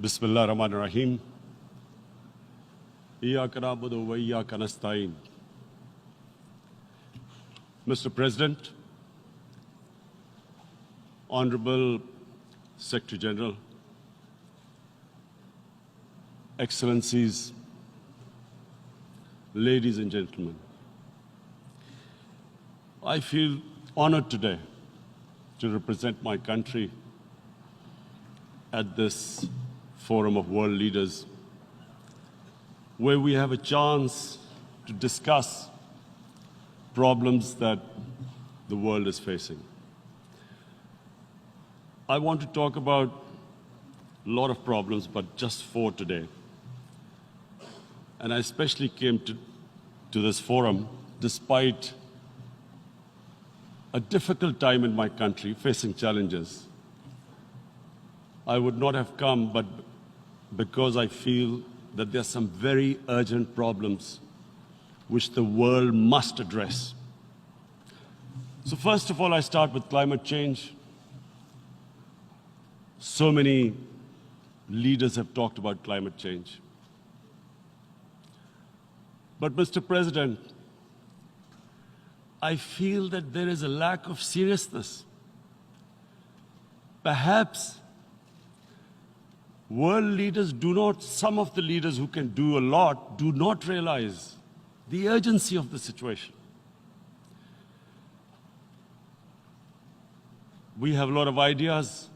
Bismillah ar-Rahman ar-Rahim. Iyyaka na'budu wa iyyaka nasta'in. Mr. President, Honorable Secretary General, Excellencies, ladies and gentlemen, I feel honored today to represent my country at this forum of world leaders, where we have a chance to discuss problems that the world is facing. I want to talk about a lot of problems, but just four today. And I especially came to this forum despite a difficult time in my country, facing challenges. I would not have come, but because I feel that there are some very urgent problems which the world must address. So first of all, I start with climate change. So many leaders have talked about climate change. But Mr. President, I feel that there is a lack of seriousness. Perhaps world leaders some of the leaders who can do a lot, do not realize the urgency of the situation. We have a lot of ideas,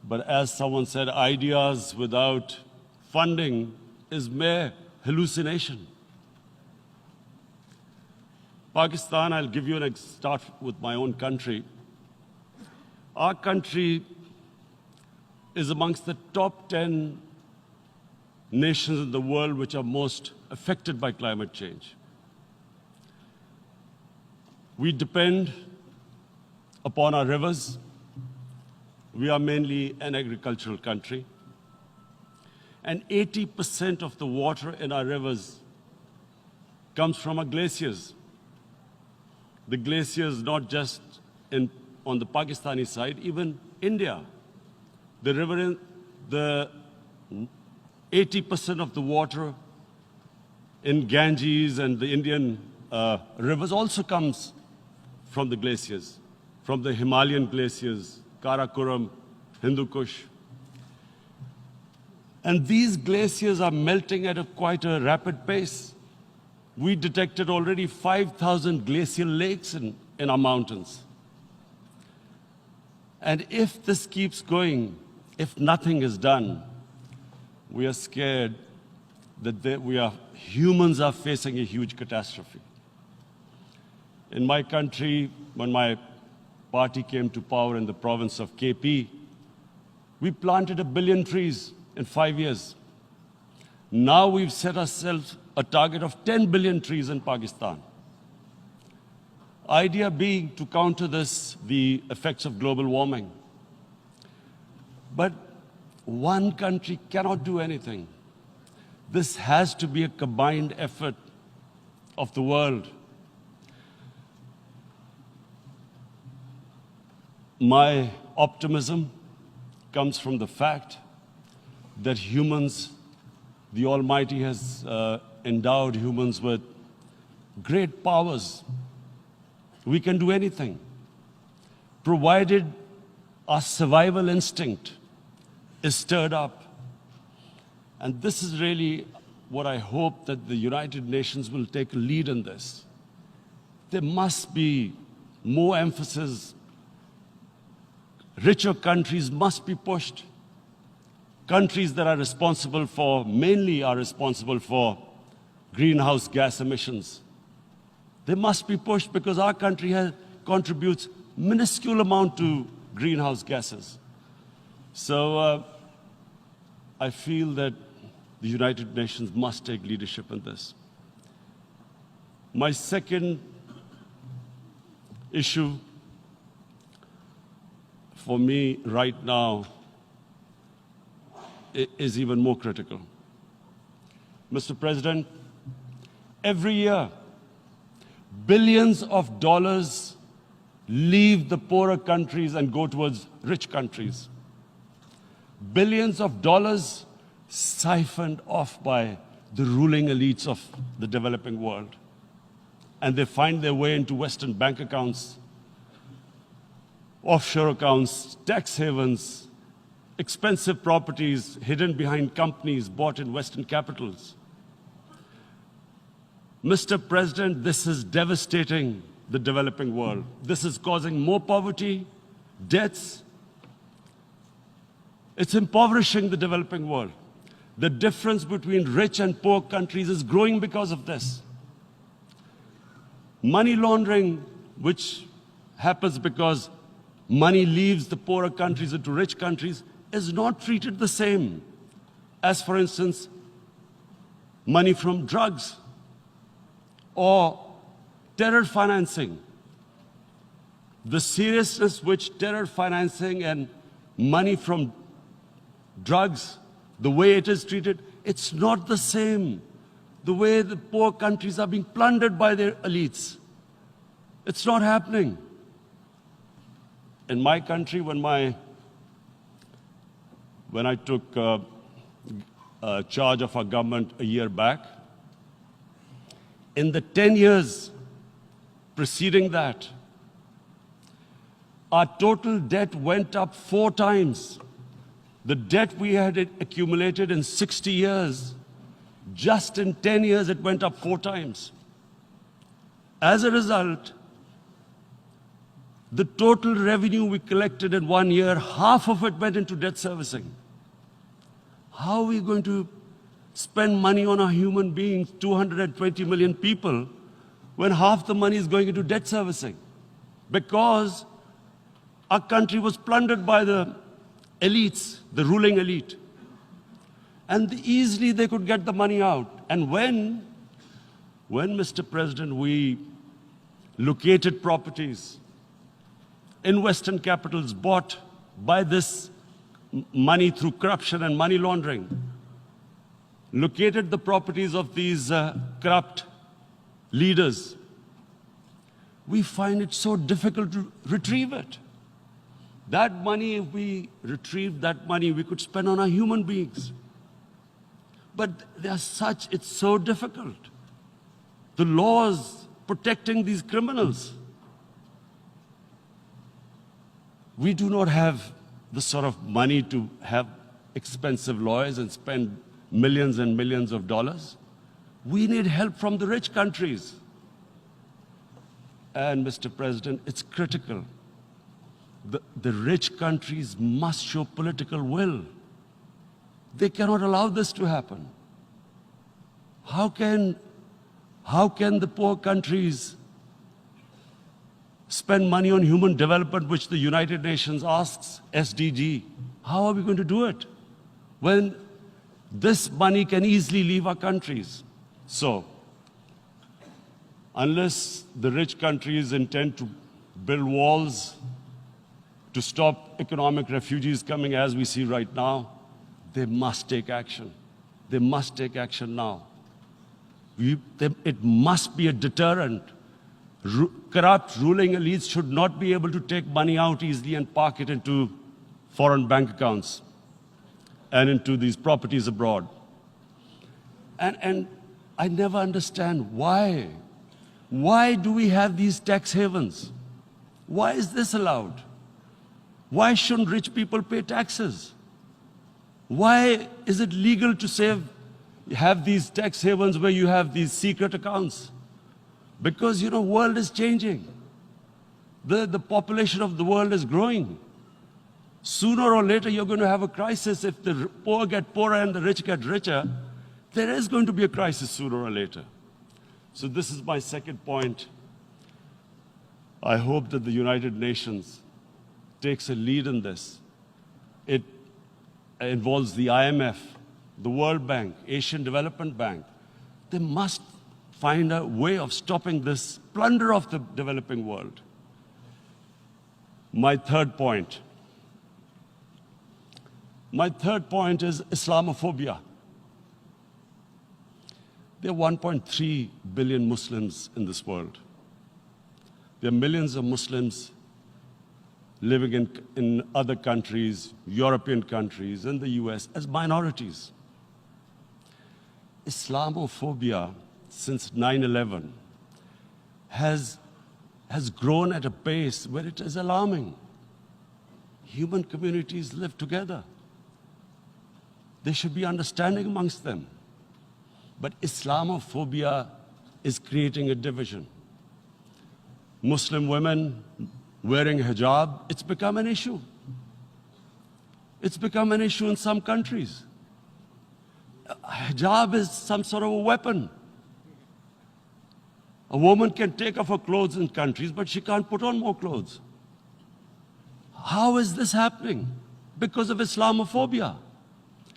but as someone said, ideas without funding is mere hallucination. Pakistan, I'll give you start with my own country. Our country is amongst the top 10 nations in the world which are most affected by climate change. We depend upon our rivers. We are mainly an agricultural country. And 80% of the water in our rivers comes from our glaciers. The glaciers, not just on the Pakistani side, even India. The 80% of the water in Ganges and the Indian rivers also comes from the glaciers, from the Himalayan glaciers, Karakoram, Hindu Kush. And these glaciers are melting at quite a rapid pace. We detected already 5,000 glacial lakes in our mountains. And if this keeps going, if nothing is done, we are scared that humans are facing a huge catastrophe. In my country, when my party came to power in the province of KP, we planted 1 billion trees in 5 years. Now we've set ourselves a target of 10 billion trees in Pakistan. Idea being to counter the effects of global warming. But one country cannot do anything. This has to be a combined effort of the world. My optimism comes from the fact that humans, the Almighty has endowed humans with great powers. We can do anything, provided our survival instinct is stirred up. And this is really what I hope that the United Nations will take a lead in this. There must be more emphasis. Richer countries must be pushed. Countries that are mainly responsible for greenhouse gas emissions. They must be pushed because our country contributes minuscule amount to greenhouse gases. So I feel that the United Nations must take leadership in this. My second issue for me right now is even more critical. Mr. President, every year, billions of dollars leave the poorer countries and go towards rich countries. billions of dollars siphoned off by the ruling elites of the developing world. And they find their way into Western bank accounts, offshore accounts, tax havens, expensive properties hidden behind companies bought in Western capitals. Mr. President, this is devastating the developing world. This is causing more poverty, debts. It's impoverishing the developing world. The difference between rich and poor countries is growing because of this. Money laundering, which happens because money leaves the poorer countries into rich countries, is not treated the same as, for instance, money from drugs or terror financing. The seriousness which terror financing and money from drugs, the way it is treated, it's not the same. The way the poor countries are being plundered by their elites. It's not happening. In my country, when I took charge of our government a year back, in the 10 years preceding that, our total debt went up 4 times. The debt we had accumulated in 60 years, just in 10 years, it went up 4 times. As a result, the total revenue we collected in 1 year, half of it went into debt servicing. How are we going to spend money on our human beings, 220 million people, when half the money is going into debt servicing? Because our country was plundered by the elites, the ruling elite. And easily they could get the money out. And when, Mr. President, we located properties in Western capitals bought by this money through corruption and money laundering, located the properties of these corrupt leaders, we find it so difficult to retrieve it. That money, if we retrieved that money, we could spend on our human beings. But it's so difficult. The laws protecting these criminals. We do not have the sort of money to have expensive lawyers and spend millions and millions of dollars. We need help from the rich countries. And Mr. President, it's critical. The rich countries must show political will. They cannot allow this to happen. How can the poor countries spend money on human development, which the United Nations asks, SDG? How are we going to do it when this money can easily leave our countries? So, unless the rich countries intend to build walls to stop economic refugees coming as we see right now, they must take action. They must take action now. It must be a deterrent. Corrupt ruling elites should not be able to take money out easily and park it into foreign bank accounts and into these properties abroad. And I never understand why. Why do we have these tax havens? Why is this allowed? Why shouldn't rich people pay taxes? Why is it legal to have these tax havens where you have these secret accounts? Because, world is changing. The population of the world is growing. Sooner or later, you're going to have a crisis. If the poor get poorer and the rich get richer, there is going to be a crisis sooner or later. So this is my second point. I hope that the United Nations takes a lead in this. It involves the IMF, the World Bank, Asian Development Bank. They must find a way of stopping this plunder of the developing world. My third point is Islamophobia. There are 1.3 billion Muslims in this world. There are millions of Muslims living in other countries, European countries, in the US, as minorities. Islamophobia since 9/11 has grown at a pace where it is alarming. Human communities live together. There should be understanding amongst them. But Islamophobia is creating a division. Muslim women wearing hijab, it's become an issue. It's become an issue in some countries. Hijab is some sort of a weapon. A woman can take off her clothes in countries, but she can't put on more clothes. How is this happening? Because of Islamophobia.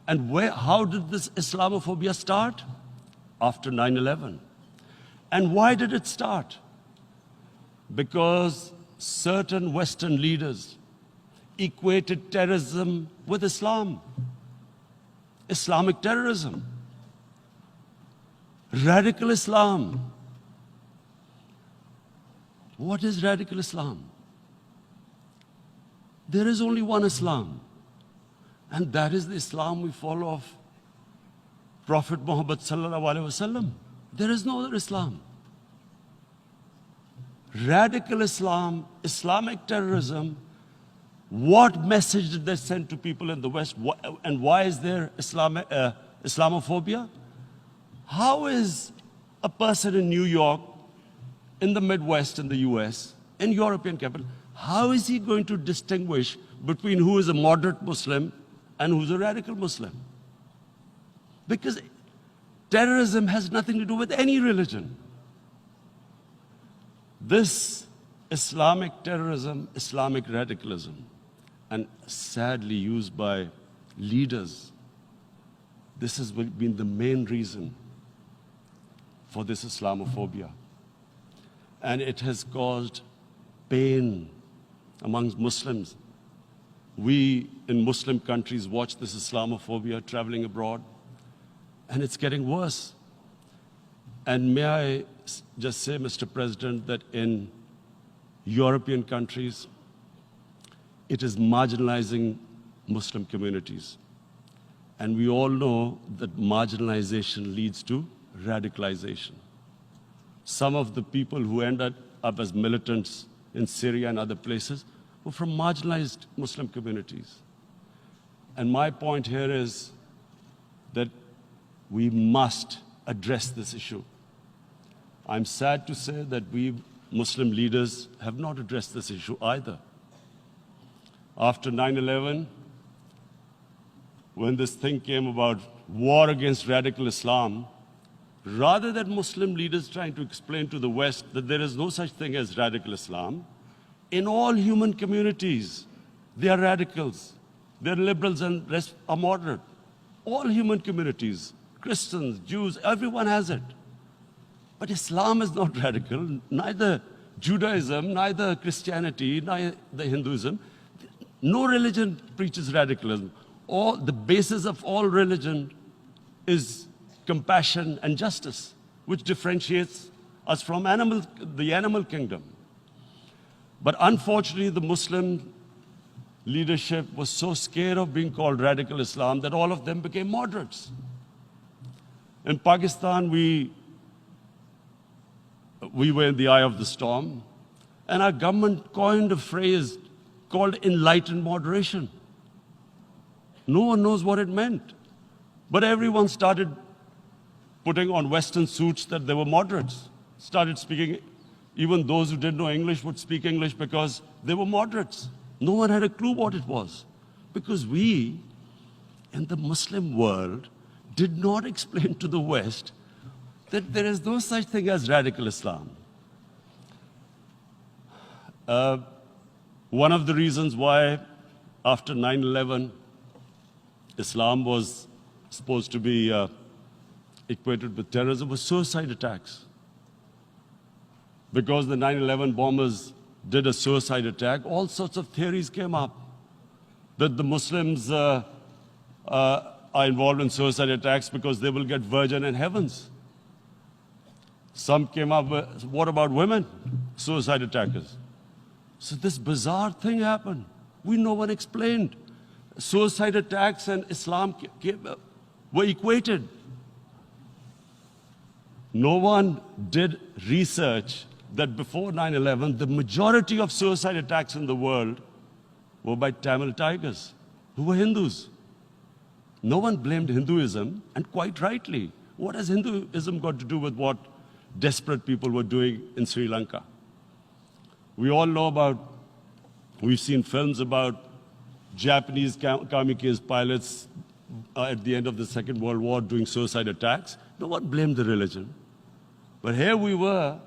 And how did this Islamophobia start? After 9/11. And why did it start? Because certain Western leaders equated terrorism with Islam. Islamic terrorism. Radical Islam. What is radical Islam? There is only one Islam, and that is the Islam we follow of Prophet Muhammad sallallahu alaihi wasallam. There is no other Islam. Radical Islam, Islamic terrorism, what message did they send to people in the West? And why is there Islamophobia? How is a person in New York, in the Midwest, in the US, in European capital, how is he going to distinguish between who is a moderate Muslim and who's a radical Muslim? Because terrorism has nothing to do with any religion. This Islamic terrorism, Islamic radicalism, and sadly used by leaders, this has been the main reason for this Islamophobia. And it has caused pain amongst Muslims. We in Muslim countries watch this Islamophobia traveling abroad, and it's getting worse. And may I just say, Mr. President, that in European countries, it is marginalizing Muslim communities. And we all know that marginalization leads to radicalization. Some of the people who ended up as militants in Syria and other places were from marginalized Muslim communities. And my point here is that we must address this issue. I'm sad to say that we Muslim leaders have not addressed this issue either. After 9/11, when this thing came about war against radical Islam, rather than Muslim leaders trying to explain to the West that there is no such thing as radical Islam, in all human communities, they are radicals. They're liberals and rest are moderate. All human communities, Christians, Jews, everyone has it. But Islam is not radical, neither Judaism, neither Christianity, neither Hinduism. No religion preaches radicalism. The basis of all religion is compassion and justice, which differentiates us from the animal kingdom. But unfortunately, the Muslim leadership was so scared of being called radical Islam that all of them became moderates. In Pakistan, we were in the eye of the storm, and our government coined a phrase called enlightened moderation. No one knows what it meant, but everyone started putting on Western suits that they were moderates, started speaking. Even those who didn't know English would speak English because they were moderates. No one had a clue what it was, because we, in the Muslim world, did not explain to the West that there is no such thing as radical Islam. One of the reasons why, after 9/11, Islam was supposed to be equated with terrorism was suicide attacks. Because the 9/11 bombers did a suicide attack, all sorts of theories came up that the Muslims are involved in suicide attacks because they will get virgin in heavens. Some came up with, what about women, suicide attackers? So this bizarre thing happened. No one explained. Suicide attacks and Islam were equated. No one did research that before 9/11, the majority of suicide attacks in the world were by Tamil Tigers, who were Hindus. No one blamed Hinduism, and quite rightly. What has Hinduism got to do with what desperate people were doing in Sri Lanka? We all know we've seen films about Japanese kamikaze pilots at the end of the Second World War doing suicide attacks. No one blamed the religion. But here we were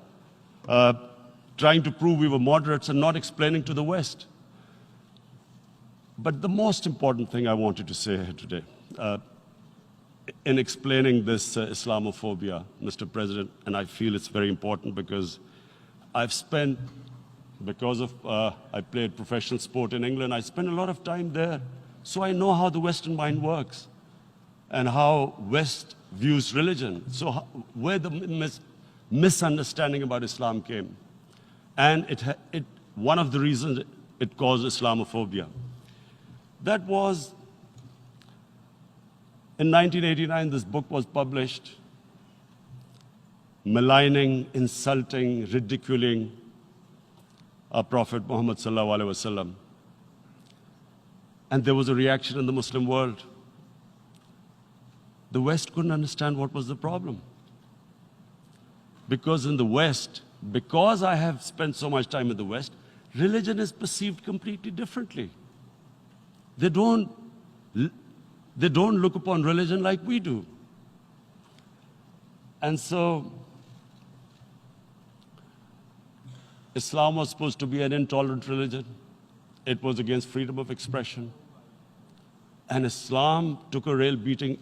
trying to prove we were moderates and not explaining to the West. But the most important thing I wanted to say here today, in explaining this Islamophobia, Mr. President, and I feel it's very important because I've spent, because of I played professional sport in England, I spent a lot of time there. So I know how the Western mind works and how West views religion. So where the misunderstanding about Islam came. And one of the reasons it caused Islamophobia. That was, in 1989, this book was published, maligning, insulting, ridiculing our Prophet Muhammad sallallahu alaihi wasallam. And there was a reaction in the Muslim world. The West couldn't understand what was the problem. Because in the West, because I have spent so much time in the West, religion is perceived completely differently. They don't look upon religion like we do. And so, Islam was supposed to be an intolerant religion. It was against freedom of expression. And Islam took a real beating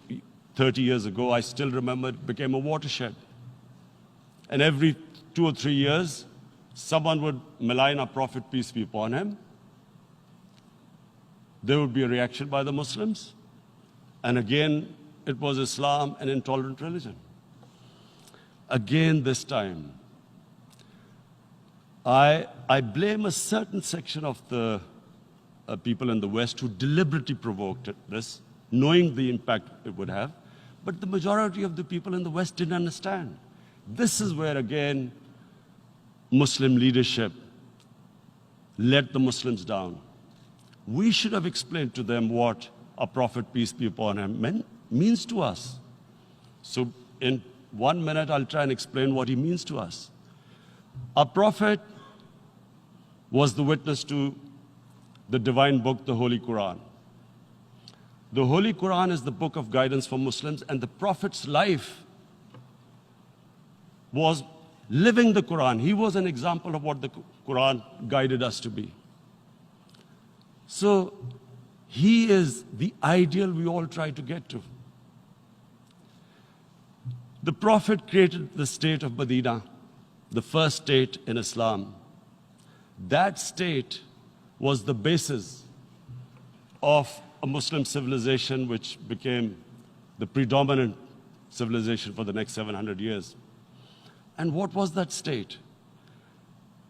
30 years ago. I still remember it became a watershed. And every 2 or 3 years, someone would malign our Prophet, peace be upon him. There would be a reaction by the Muslims. And again, it was Islam, an intolerant religion. Again, this time, I blame a certain section of the people in the West who deliberately provoked this, knowing the impact it would have. But the majority of the people in the West didn't understand. This is where, again, Muslim leadership let the Muslims down. We should have explained to them what our Prophet, peace be upon him, means to us. So in 1 minute, I'll try and explain what he means to us. Our Prophet was the witness to the divine book, the Holy Quran. The Holy Quran is the book of guidance for Muslims, and the Prophet's life was living the Quran. He was an example of what the Quran guided us to be. So he is the ideal we all try to get to. The Prophet created the state of Medina, the first state in Islam. That state was the basis of a Muslim civilization which became the predominant civilization for the next 700 years. And what was that state?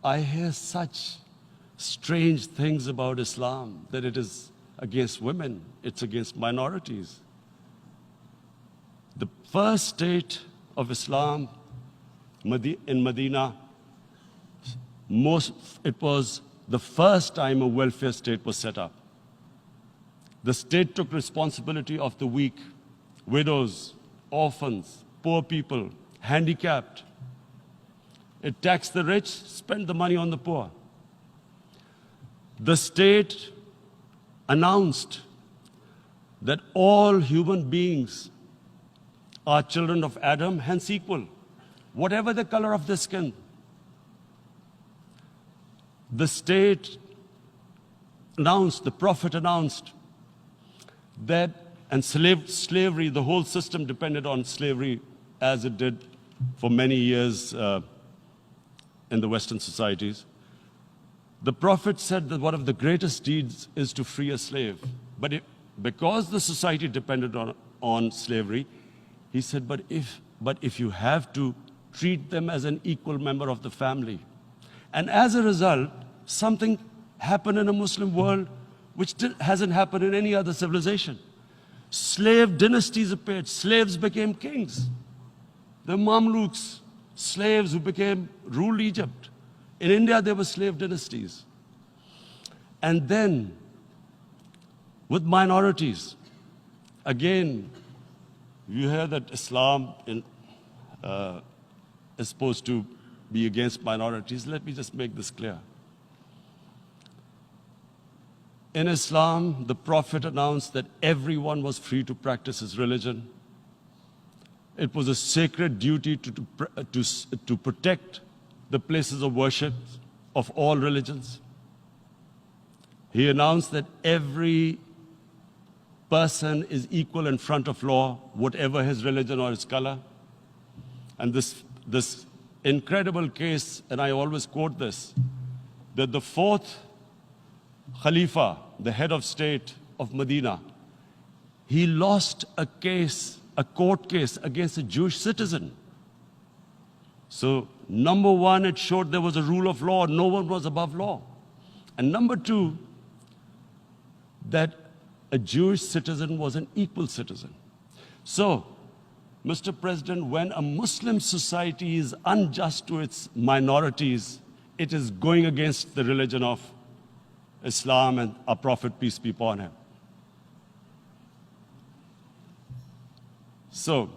I hear such strange things about Islam, that it is against women, it's against minorities. The first state of Islam in Medina, it was the first time a welfare state was set up. The state took responsibility of the weak, widows, orphans, poor people, handicapped. It taxed the rich, spent the money on the poor. The state announced that all human beings are children of Adam, hence equal, whatever the color of their skin. The state announced, the Prophet announced that, and slavery, the whole system depended on slavery as it did for many years in the Western societies. The Prophet said that one of the greatest deeds is to free a slave. But because the society depended on slavery, he said, but if you have to, treat them as an equal member of the family. And as a result, something happened in a Muslim world which hasn't happened in any other civilization. Slave dynasties appeared. Slaves became kings. The Mamluks, slaves who ruled Egypt. In India, there were slave dynasties. And then, with minorities, again, you hear that Islam is supposed to be against minorities. Let me just make this clear. In Islam, the Prophet announced that everyone was free to practice his religion. It was a sacred duty to protect the places of worship of all religions. He announced that every person is equal in front of law, whatever his religion or his color. And this incredible case, and I always quote this, that the fourth Khalifa, the head of state of Medina, he lost a court case against a Jewish citizen. So, number one, it showed there was a rule of law, no one was above law. And number two, that a Jewish citizen was an equal citizen. So, Mr. President, when a Muslim society is unjust to its minorities, it is going against the religion of Islam and our Prophet, peace be upon him. So,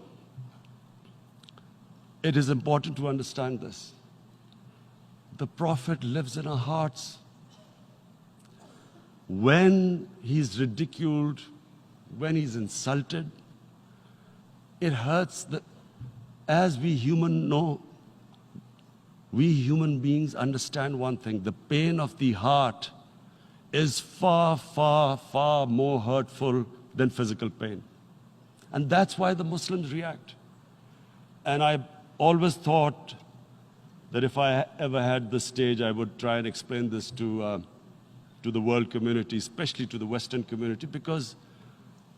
it is important to understand this. The Prophet lives in our hearts. When he's ridiculed, when he's insulted, it hurts. As we human beings understand one thing, the pain of the heart is far, far, far more hurtful than physical pain. And that's why the Muslims react. And I always thought that if I ever had this stage, I would try and explain this to the world community, especially to the Western community, because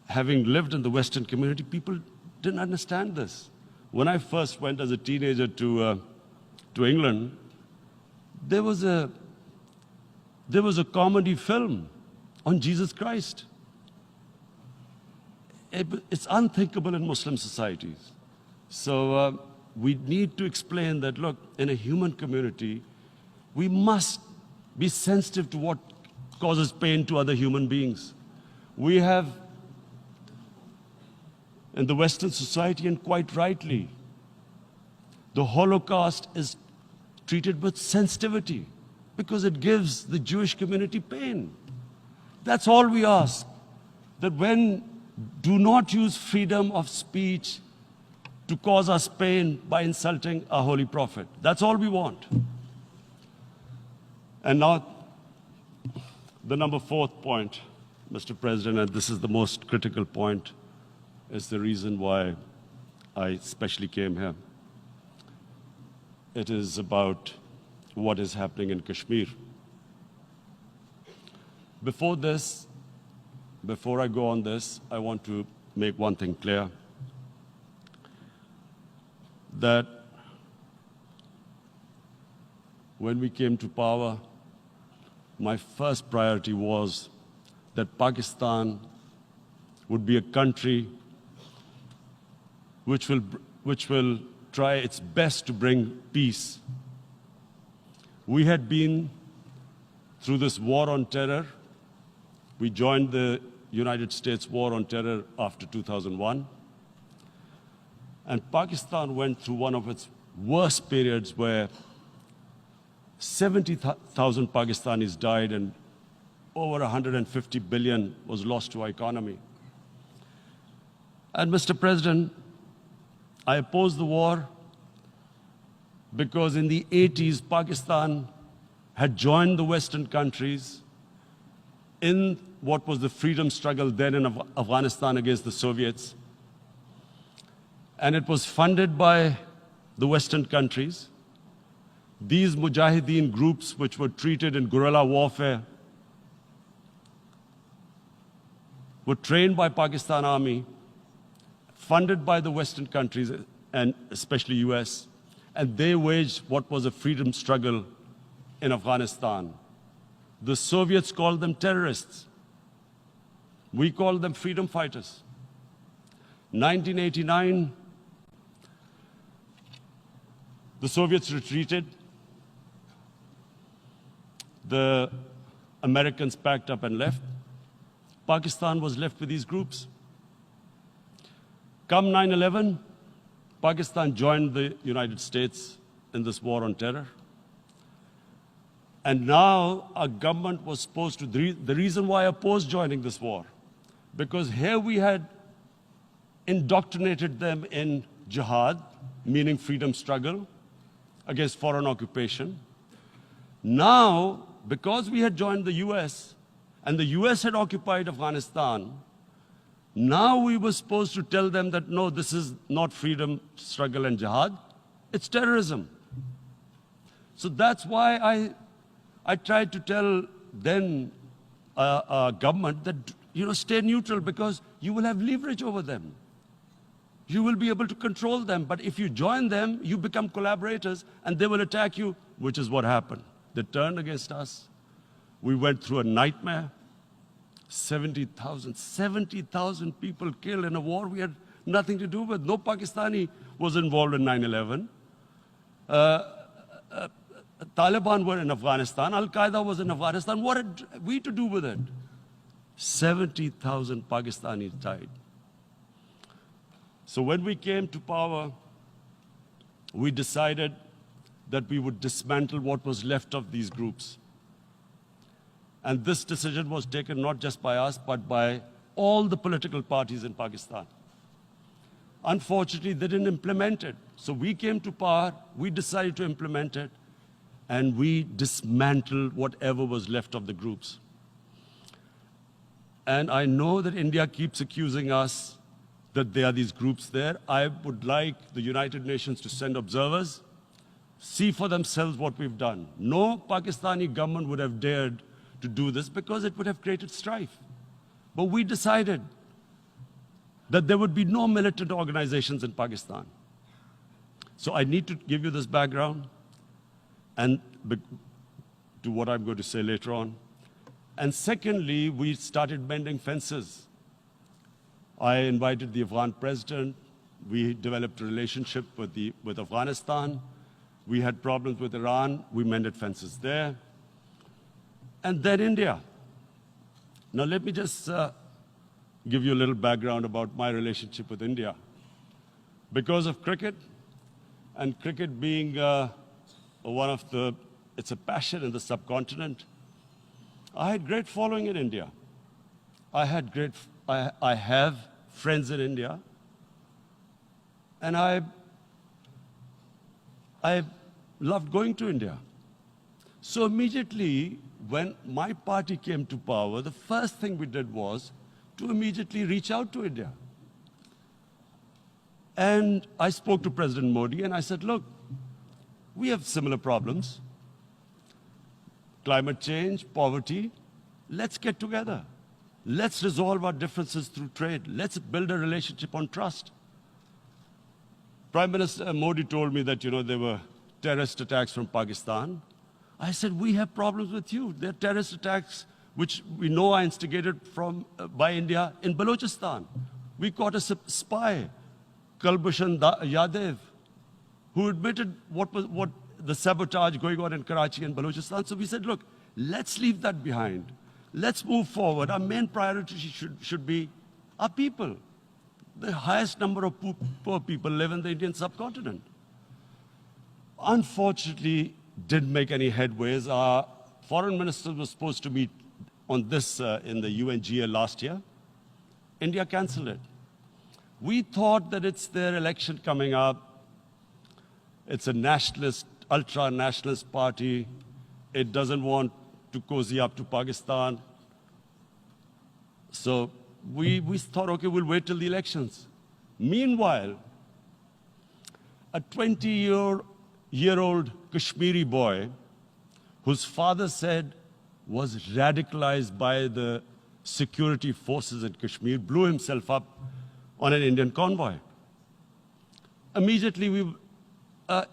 having lived in the Western community, people didn't understand this. When I first went as a teenager to England, there was a comedy film on Jesus Christ. It's unthinkable in Muslim societies. So we need to explain that, look, in a human community, we must be sensitive to what causes pain to other human beings. We have, in the Western society, and quite rightly, the Holocaust is treated with sensitivity because it gives the Jewish community pain. That's all we ask. That do not use freedom of speech to cause us pain by insulting our Holy Prophet. That's all we want. And now, the number fourth point, Mr. President, and this is the most critical point, is the reason why I especially came here. It is about what is happening in Kashmir. Before I go on this, I want to make one thing clear, that when we came to power, my first priority was that Pakistan would be a country which will try its best to bring peace. We had been through this war on terror. We joined the United States war on terror after 2001. And Pakistan went through one of its worst periods where 70,000 Pakistanis died and over 150 billion was lost to our economy. And Mr. President, I opposed the war because in the 80s, Pakistan had joined the Western countries in what was the freedom struggle then in Afghanistan against the Soviets. And it was funded by the Western countries. These Mujahideen groups, which were treated in guerrilla warfare, were trained by Pakistan Army, funded by the Western countries, and especially US, and they waged what was a freedom struggle in Afghanistan. The Soviets called them terrorists. We called them freedom fighters. 1989, the Soviets retreated. The Americans packed up and left. Pakistan was left with these groups. Come 9/11, Pakistan joined the United States in this war on terror. And now our government was supposed to, the reason why I opposed joining this war, because here we had indoctrinated them in jihad, meaning freedom struggle against foreign occupation. Now, because we had joined the US, and the US had occupied Afghanistan, now we were supposed to tell them that, no, this is not freedom struggle and jihad, it's terrorism. So that's why I tried to tell then government that, stay neutral, because you will have leverage over them. You will be able to control them. But if you join them, you become collaborators, and they will attack you, which is what happened. They turned against us. We went through a nightmare. 70,000 people killed in a war we had nothing to do with. No Pakistani was involved in 9/11. Taliban were in Afghanistan. Al-Qaeda was in Afghanistan. What had we to do with it? 70,000 Pakistanis died. So when we came to power, we decided that we would dismantle what was left of these groups. And this decision was taken not just by us, but by all the political parties in Pakistan. Unfortunately, they didn't implement it. So we came to power, we decided to implement it, and we dismantled whatever was left of the groups. And I know that India keeps accusing us that there are these groups there. I would like the United Nations to send observers, see for themselves what we've done. No Pakistani government would have dared to do this because it would have created strife. But we decided that there would be no militant organizations in Pakistan. So I need to give you this background and to what I'm going to say later on. And secondly, we started mending fences. I invited the Afghan president. We developed a relationship with Afghanistan. We had problems with Iran. We mended fences there. And then India. Now let me just give you a little background about my relationship with India. Because of cricket, and cricket being it's a passion in the subcontinent, I had great following in India. I have friends in India, and I loved going to India. So immediately, when my party came to power, the first thing we did was to immediately reach out to India. And I spoke to President Modi, and I said, look, we have similar problems. Climate change, poverty. Let's get together. Let's resolve our differences through trade. Let's build a relationship on trust. Prime Minister Modi told me that, there were terrorist attacks from Pakistan. I said, we have problems with you. There are terrorist attacks which we know are instigated by India in Balochistan. We caught a spy, Kulbhushan Yadav, who admitted what the sabotage going on in Karachi and Balochistan. So we said, look, let's leave that behind. Let's move forward. Our main priority should be our people. The highest number of poor people live in the Indian subcontinent. Unfortunately, didn't make any headways. Our foreign ministers were supposed to meet on this in the UNGA last year. India canceled it. We thought that it's their election coming up. It's a nationalist, ultra-nationalist party. It doesn't want to cozy up to Pakistan. So we thought, okay, we'll wait till the elections. Meanwhile, a 20-year-old Kashmiri boy, whose father said was radicalized by the security forces in Kashmir, blew himself up on an Indian convoy. Immediately,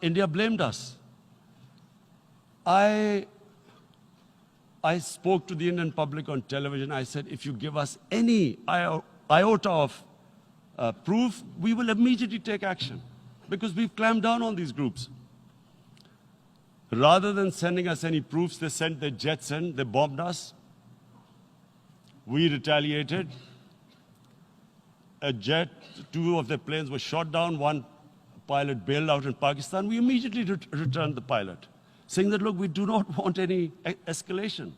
India blamed us. I I spoke to the Indian public on television. I said, if you give us any iota of proof, we will immediately take action because we've clamped down on these groups. Rather than sending us any proofs, they sent their jets in, they bombed us. We retaliated. A jet, two of their planes were shot down, one pilot bailed out in Pakistan. We immediately returned the pilot, saying that, look, we do not want any escalation.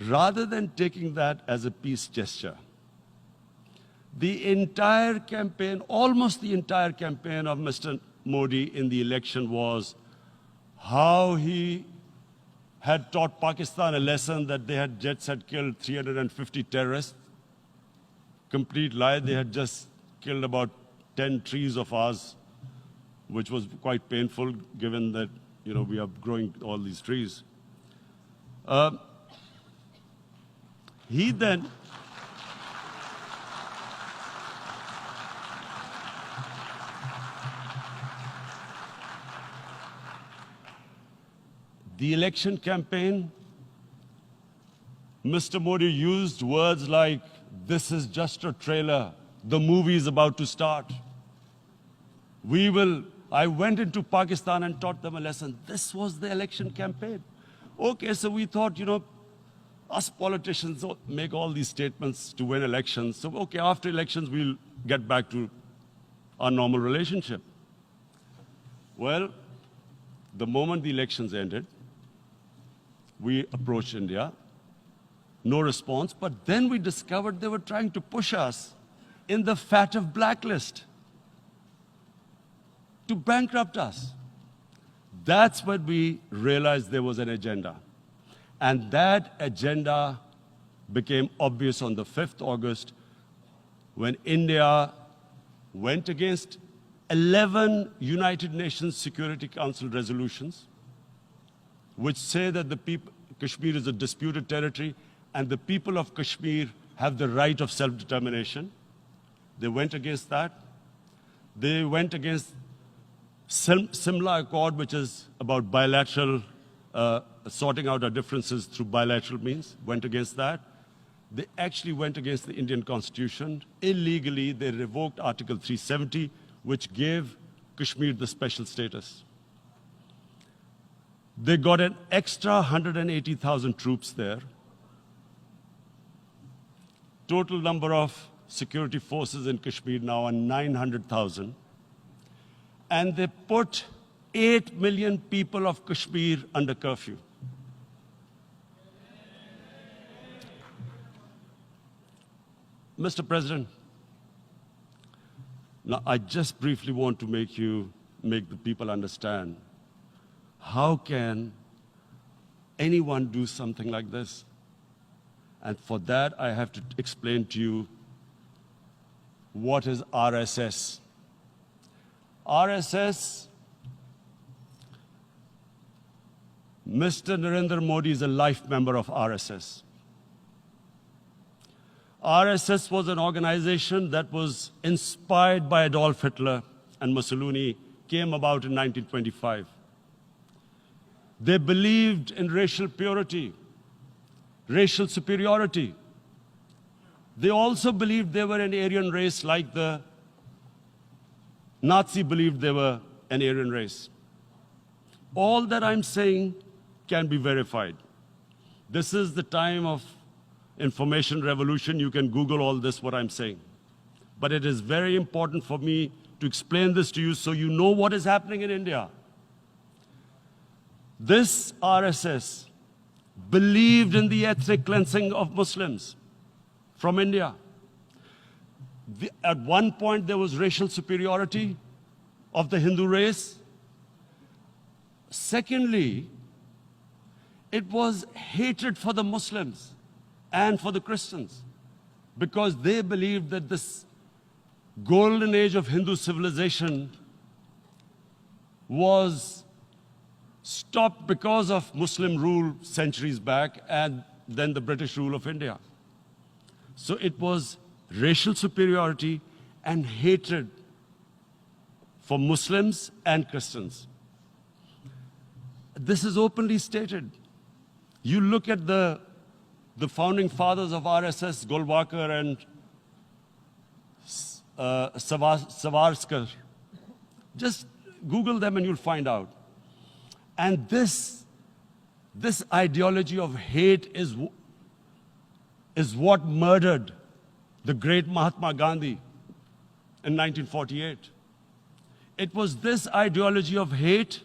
Rather than taking that as a peace gesture, the entire campaign, almost the entire campaign of Mr. Modi in the election was how he had taught Pakistan a lesson that jets had killed 350 terrorists. Complete lie. They had just killed about 10 trees of ours, which was quite painful given that, we are growing all these trees. He then the election campaign, Mr. Modi used words like, this is just a trailer, the movie is about to start. I went into Pakistan and taught them a lesson. This was the election campaign. Okay, so we thought, us politicians make all these statements to win elections. So, okay, after elections, we'll get back to our normal relationship. Well, the moment the elections ended, we approached India, no response, but then we discovered they were trying to push us in the FATF blacklist to bankrupt us. That's when we realized there was an agenda. And that agenda became obvious on the 5th August when India went against 11 United Nations Security Council resolutions, which say that Kashmir is a disputed territory and the people of Kashmir have the right of self-determination. They went against that. They went against Simla Accord, which is about bilateral, sorting out our differences through bilateral means, went against that. They actually went against the Indian Constitution. Illegally, they revoked Article 370, which gave Kashmir the special status. They got an extra 180,000 troops there. Total number of security forces in Kashmir now are 900,000. And they put 8 million people of Kashmir under curfew. Mr. President, now I just briefly want to make the people understand, how can anyone do something like this? And for that, I have to explain to you what is RSS. RSS, Mr. Narendra Modi is a life member of RSS. RSS was an organization that was inspired by Adolf Hitler and Mussolini, came about in 1925. They believed in racial purity, racial superiority. They also believed they were an Aryan race like the Nazi believed they were an Aryan race. All that I'm saying can be verified. This is the time of information revolution. You can Google all this, what I'm saying. But it is very important for me to explain this to you so you know what is happening in India. This RSS believed in the ethnic cleansing of Muslims from India. At one point, there was racial superiority of the Hindu race. Secondly, it was hatred for the Muslims and for the Christians because they believed that this golden age of Hindu civilization was stopped because of Muslim rule centuries back and then the British rule of India. So it was racial superiority and hatred for Muslims and Christians. this is openly stated. You look at the founding fathers of RSS, Golwalkar and Savarkar. Just Google them and you'll find out. And this ideology of hate is what murdered the great Mahatma Gandhi in 1948. It was this ideology of hate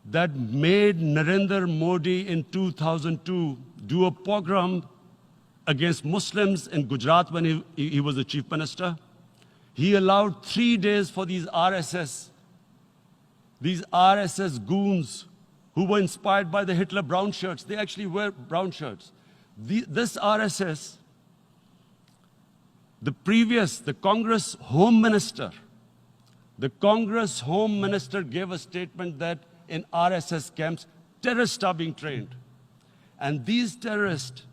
that made Narendra Modi in 2002 do a pogrom against Muslims in Gujarat when he was the chief minister. He allowed 3 days for these RSS goons who were inspired by the Hitler brown shirts. They actually wear brown shirts. This RSS, the Congress Home Minister gave a statement that in RSS camps, terrorists are being trained. And these terrorists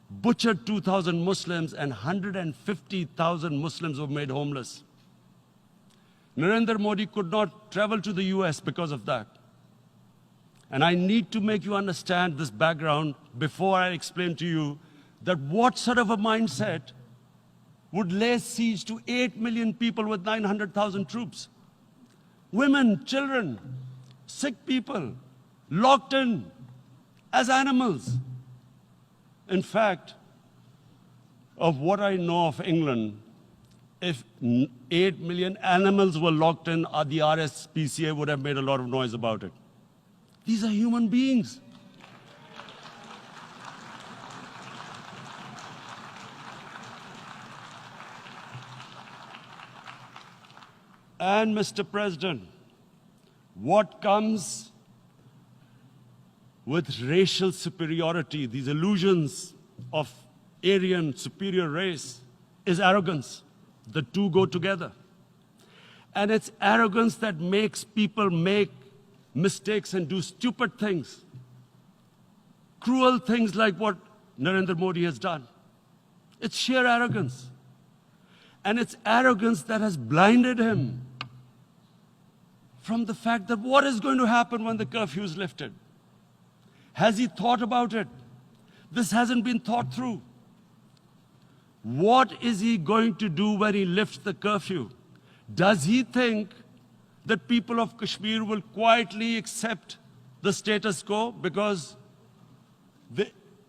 butchered 2,000 Muslims and 150,000 Muslims were made homeless. Narendra Modi could not travel to the US because of that. And I need to make you understand this background before I explain to you that what sort of a mindset would lay siege to 8 million people with 900,000 troops. Women, children, sick people, locked in as animals. In fact, of what I know of England, if 8 million animals were locked in, the RSPCA would have made a lot of noise about it. These are human beings. And Mr. President, what comes with racial superiority, these illusions of Aryan superior race, is arrogance. The two go together. And it's arrogance that makes people make mistakes and do stupid things. Cruel things like what Narendra Modi has done. It's sheer arrogance. And it's arrogance that has blinded him from the fact that what is going to happen when the curfew is lifted? Has he thought about it? This hasn't been thought through. What is he going to do when he lifts the curfew? Does he think that people of Kashmir will quietly accept the status quo because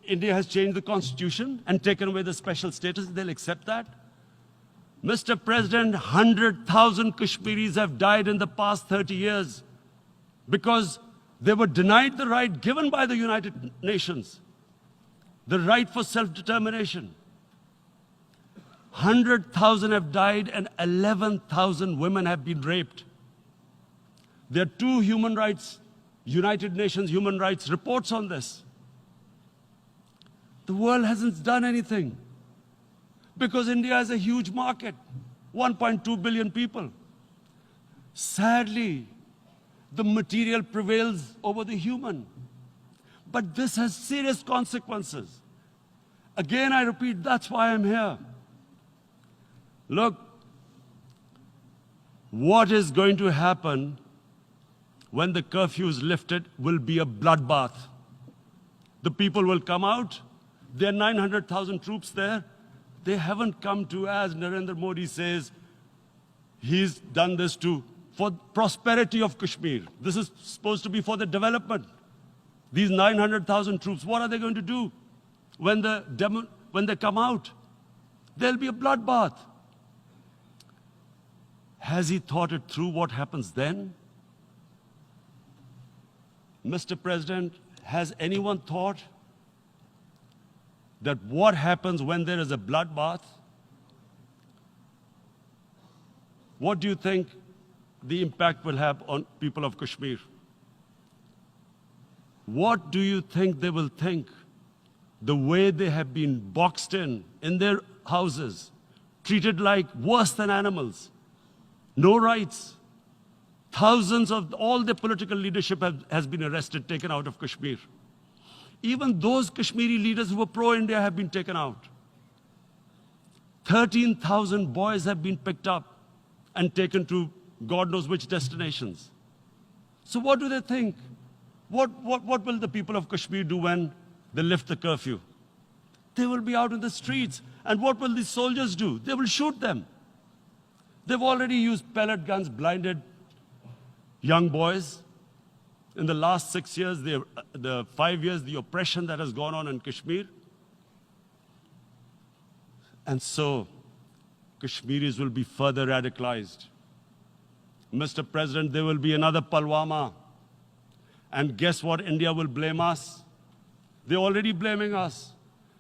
India has changed the constitution and taken away the special status? They'll accept that? Mr. President, 100,000 Kashmiris have died in the past 30 years because they were denied the right given by the United Nations, the right for self-determination. 100,000 have died and 11,000 women have been raped. There are 2 United Nations human rights reports on this. The world hasn't done anything because India is a huge market, 1.2 billion people. Sadly, the material prevails over the human. But this has serious consequences. Again, I repeat, that's why I'm here. Look, what is going to happen when the curfew is lifted will be a bloodbath. The people will come out. There are 900,000 troops there. They haven't come to, as Narendra Modi says, he's done this for prosperity of Kashmir. This is supposed to be for the development. These 900,000 troops, what are they going to do when they come out? There'll be a bloodbath. Has he thought it through what happens then? Mr. President, has anyone thought that what happens when there is a bloodbath? What do you think the impact will have on people of Kashmir? What do you think they will think? The way they have been boxed in their houses, treated like worse than animals, no rights. Thousands of all the political leadership has been arrested, taken out of Kashmir. Even those Kashmiri leaders who were pro-India have been taken out. 13,000 boys have been picked up and taken to God knows which destinations. So what do they think? What will the people of Kashmir do when they lift the curfew? They will be out in the streets. And what will these soldiers do? They will shoot them. They've already used pellet guns, blinded young boys. In the last 6 years, the 5 years, the oppression that has gone on in Kashmir. And so, Kashmiris will be further radicalized. Mr. President, there will be another Pulwama. And guess what? India will blame us. They're already blaming us.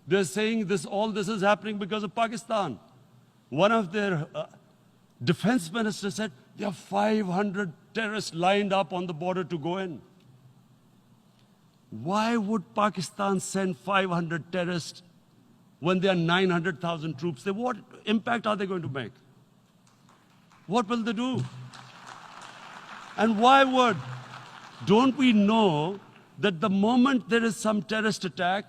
They're saying all this is happening because of Pakistan. One of their defense ministers said, there are 500 terrorists lined up on the border to go in. Why would Pakistan send 500 terrorists when there are 900,000 troops? What impact are they going to make? What will they do? And why don't we know that the moment there is some terrorist attack,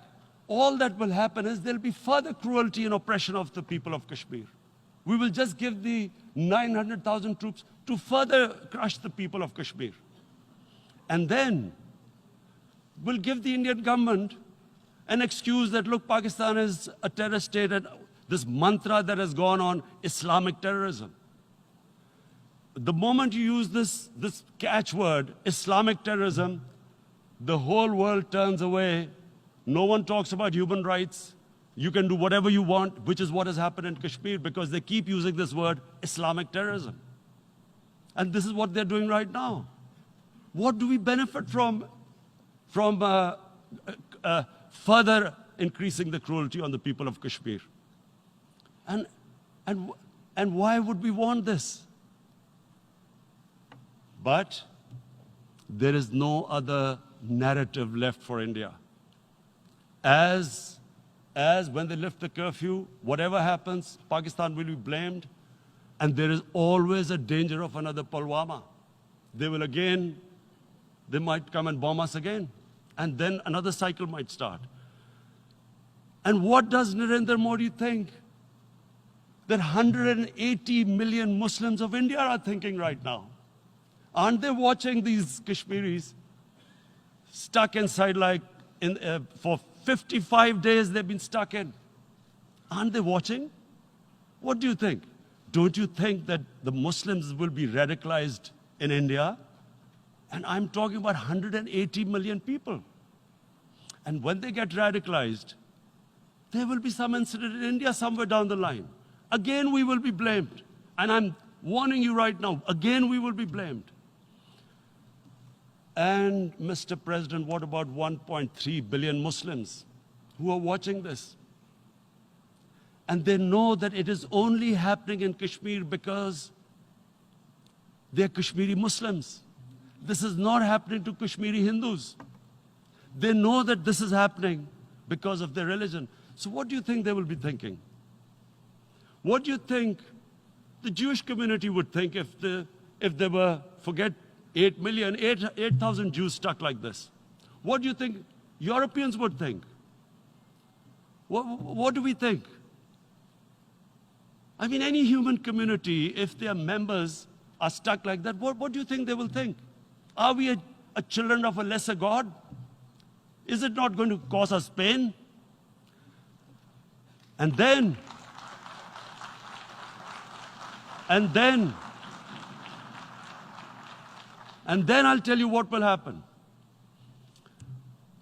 all that will happen is there'll be further cruelty and oppression of the people of Kashmir. We will just give the 900,000 troops to further crush the people of Kashmir. And then we'll give the Indian government an excuse that, look, Pakistan is a terrorist state, and this mantra that has gone on, Islamic terrorism. The moment you use this catchword, Islamic terrorism, the whole world turns away. No one talks about human rights. You can do whatever you want, which is what has happened in Kashmir, because they keep using this word, Islamic terrorism. And this is what they're doing right now. What do we benefit from further increasing the cruelty on the people of Kashmir? And why would we want this? But there is no other narrative left for India. As when they lift the curfew, whatever happens, Pakistan will be blamed, and there is always a danger of another Pulwama. They might come and bomb us again, and then another cycle might start. And what does Narendra Modi think? That 180 million Muslims of India are thinking right now. Aren't they watching these Kashmiris stuck inside for 55 days they've been stuck in? Aren't they watching? What do you think? Don't you think that the Muslims will be radicalized in India? And I'm talking about 180 million people. And when they get radicalized, there will be some incident in India somewhere down the line. Again, we will be blamed. And I'm warning you right now, again, we will be blamed. And Mr. President, what about 1.3 billion Muslims who are watching this? And they know that it is only happening in Kashmir because they're Kashmiri Muslims. This is not happening to Kashmiri Hindus. They know that this is happening because of their religion. So what do you think they will be thinking? What do you think the Jewish community would think if they were, forget 8,000 Jews stuck like this? What do you think Europeans would think? What do we think? I mean, any human community, if their members are stuck like that, what do you think they will think? Are we a children of a lesser God? Is it not going to cause us pain? And then I'll tell you what will happen.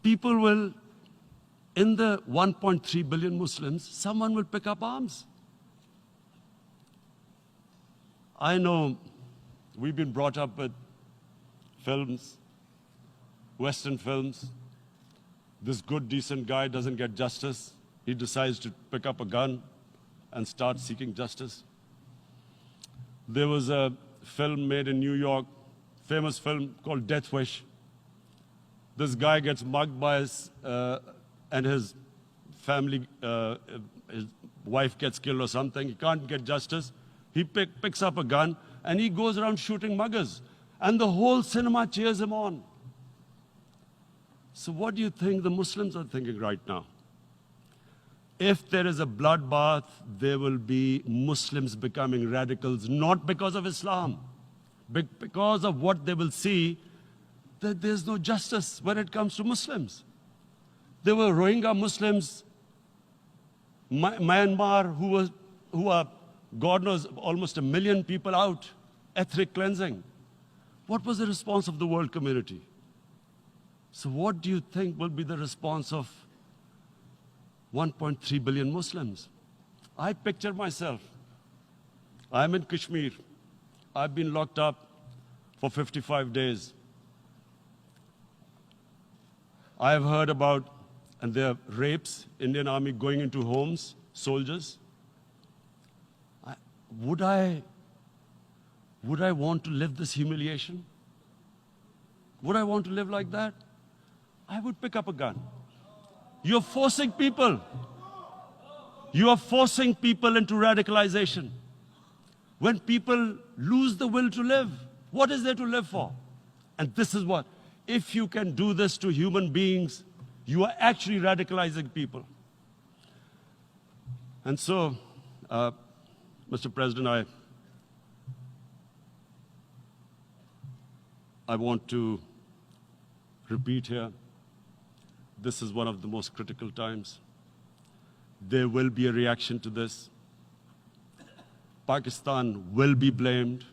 People will, in the 1.3 billion Muslims, someone will pick up arms. I know we've been brought up with films, Western films. This good, decent guy doesn't get justice. He decides to pick up a gun and start seeking justice. There was a film made in New York, famous film called Death Wish. This guy gets mugged by and his family, his wife gets killed or something. He can't get justice. He picks up a gun and he goes around shooting muggers. And the whole cinema cheers him on. So what do you think the Muslims are thinking right now? If there is a bloodbath, there will be Muslims becoming radicals, not because of Islam, but because of what they will see that there's no justice when it comes to Muslims. There were Rohingya Muslims, Myanmar, who are, God knows, almost 1 million people out, ethnic cleansing. What was the response of the world community? So what do you think will be the response of 1.3 billion Muslims? I picture myself. I'm in Kashmir. I've been locked up for 55 days. I have heard about, and there are rapes, Indian Army going into homes, soldiers. Would I want to live this humiliation? Would I want to live like that? I would pick up a gun. You're forcing people. You are forcing people into radicalization. When people lose the will to live, what is there to live for? And this is what, if you can do this to human beings, you are actually radicalizing people. And so, Mr. President, I want to repeat here, this is one of the most critical times. There will be a reaction to this. Pakistan will be blamed.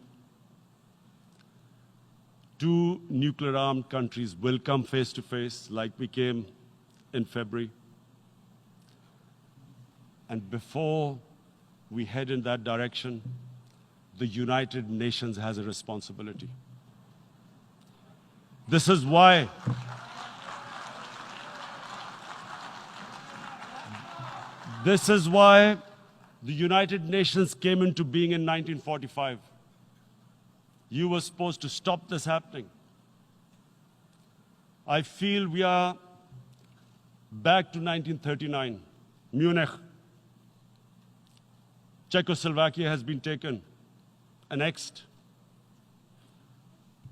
2 nuclear-armed countries will come face to face like we came in February. And before we head in that direction, the United Nations has a responsibility. This is why the United Nations came into being in 1945. You were supposed to stop this happening. I feel we are back to 1939, Munich. Czechoslovakia has been taken, annexed.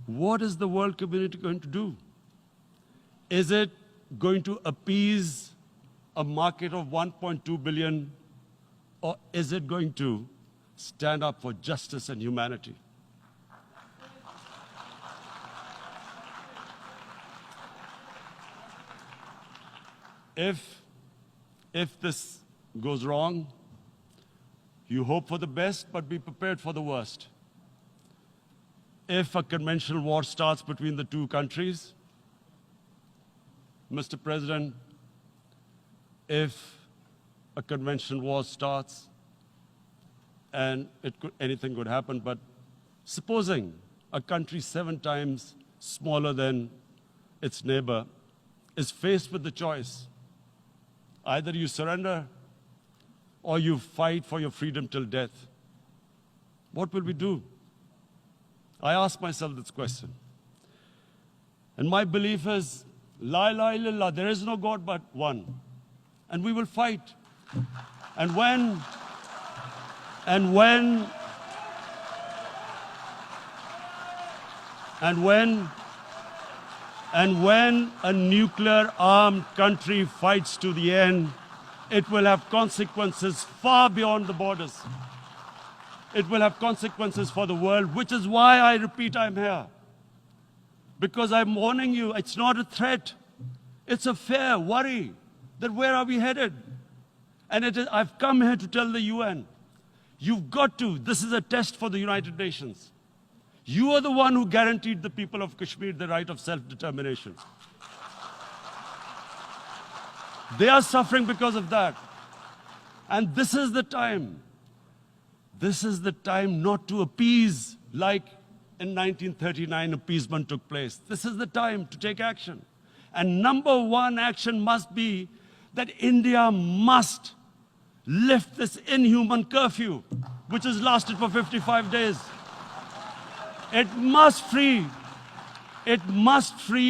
What is the world community going to do? Is it going to appease a market of 1.2 billion, or is it going to stand up for justice and humanity? If this goes wrong, you hope for the best, but be prepared for the worst. If a conventional war starts between the 2 countries, Mr. President, if a conventional war starts, and anything could happen, but supposing a country 7 times smaller than its neighbor is faced with the choice, either you surrender or you fight for your freedom till death, what will we do? I ask myself this question. And my belief is, La ilaha illallah, there is no God but one. And we will fight. And when a nuclear-armed country fights to the end, it will have consequences far beyond the borders. It will have consequences for the world, which is why I repeat I'm here. Because I'm warning you, it's not a threat. It's a fair worry that where are we headed? And I've come here to tell the UN, you've got to, this is a test for the United Nations. You are the one who guaranteed the people of Kashmir the right of self-determination. They are suffering because of that. And this is the time. This is the time not to appease like in 1939 appeasement took place. This is the time to take action. And number 1 action must be that India must lift this inhuman curfew, which has lasted for 55 days. It must free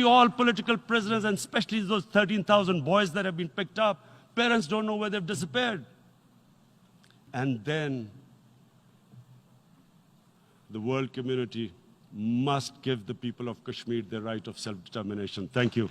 all political prisoners, and especially those 13,000 boys that have been picked up. Parents don't know where they've disappeared. And then the world community must give the people of Kashmir their right of self-determination. Thank you.